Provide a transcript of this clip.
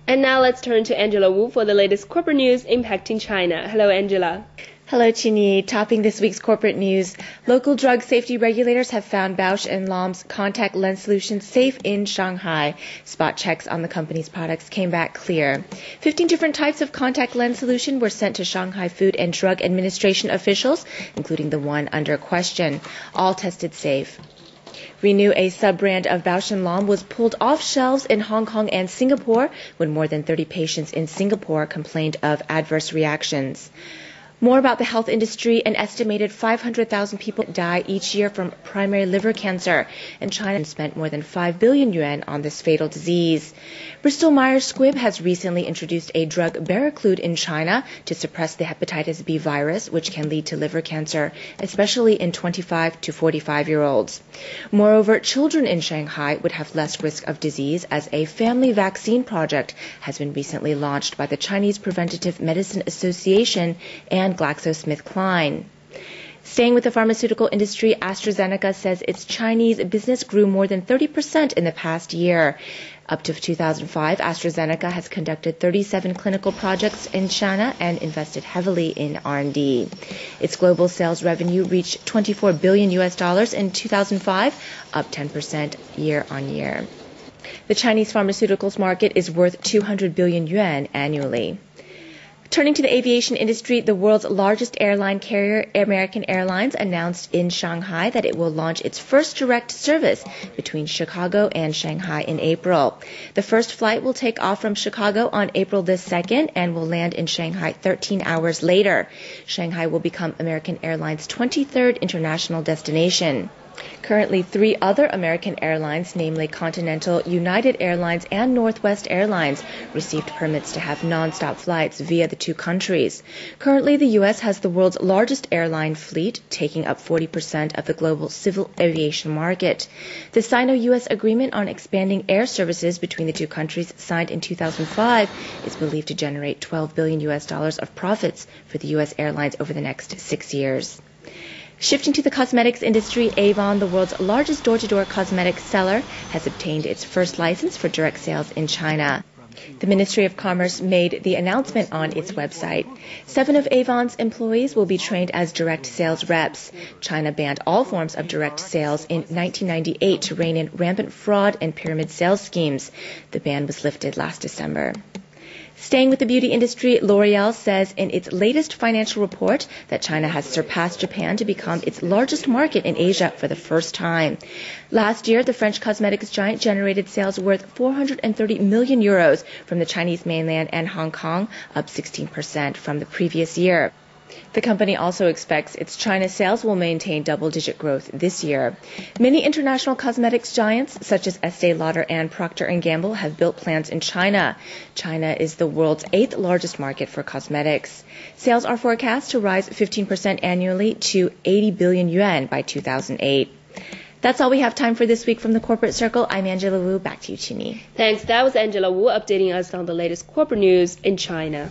And now let's turn to Angela Wu for the latest corporate news impacting China. Hello, Angela. Hello, Qinyi. Topping this week's corporate news, local drug safety regulators have found Bausch & Lomb's contact lens solution safe in Shanghai. Spot checks on the company's products came back clear. 15 different types of contact lens solution were sent to Shanghai Food and Drug Administration officials, including the one under question. All tested safe. Renew, a sub-brand of Bausch & Lomb, was pulled off shelves in Hong Kong and Singapore when more than 30 patients in Singapore complained of adverse reactions. More about the health industry. An estimated 500,000 people die each year from primary liver cancer, and China spent more than 5 billion yuan on this fatal disease. Bristol Myers Squibb has recently introduced a drug Baraclude in China to suppress the hepatitis B virus, which can lead to liver cancer, especially in 25 to 45-year-olds. Moreover, children in Shanghai would have less risk of disease, as a family vaccine project has been recently launched by the Chinese Preventive Medicine Association and GlaxoSmithKline. Staying with the pharmaceutical industry, AstraZeneca says its Chinese business grew more than 30% in the past year. Up to 2005, AstraZeneca has conducted 37 clinical projects in China and invested heavily in R&D. Its global sales revenue reached $24 billion in 2005, up 10% year on year. The Chinese pharmaceuticals market is worth 200 billion yuan annually. Turning to the aviation industry, the world's largest airline carrier, American Airlines, announced in Shanghai that it will launch its first direct service between Chicago and Shanghai in April. The first flight will take off from Chicago on April the 2nd and will land in Shanghai 13 hours later. Shanghai will become American Airlines' 23rd international destination. Currently, 3 other American airlines, namely Continental, United Airlines, and Northwest Airlines, received permits to have non-stop flights via the 2 countries. Currently, the U.S. has the world's largest airline fleet, taking up 40% of the global civil aviation market. The Sino-U.S. agreement on expanding air services between the 2 countries, signed in 2005, is believed to generate $12 billion of profits for the U.S. airlines over the next 6 years. Shifting to the cosmetics industry, Avon, the world's largest door-to-door cosmetics seller, has obtained its first license for direct sales in China. The Ministry of Commerce made the announcement on its website. 7 of Avon's employees will be trained as direct sales reps. China banned all forms of direct sales in 1998 to rein in rampant fraud and pyramid sales schemes. The ban was lifted last December. Staying with the beauty industry, L'Oreal says in its latest financial report that China has surpassed Japan to become its largest market in Asia for the first time. Last year, the French cosmetics giant generated sales worth 430 million euros from the Chinese mainland and Hong Kong, up 16% from the previous year. The company also expects its China sales will maintain double-digit growth this year. Many international cosmetics giants, such as Estée Lauder and Procter & Gamble, have built plants in China. China is the world's 8th largest market for cosmetics. Sales are forecast to rise 15% annually to 80 billion yuan by 2008. That's all we have time for this week from the Corporate Circle. I'm Angela Wu. Back to you, Qinyi. Thanks. That was Angela Wu updating us on the latest corporate news in China.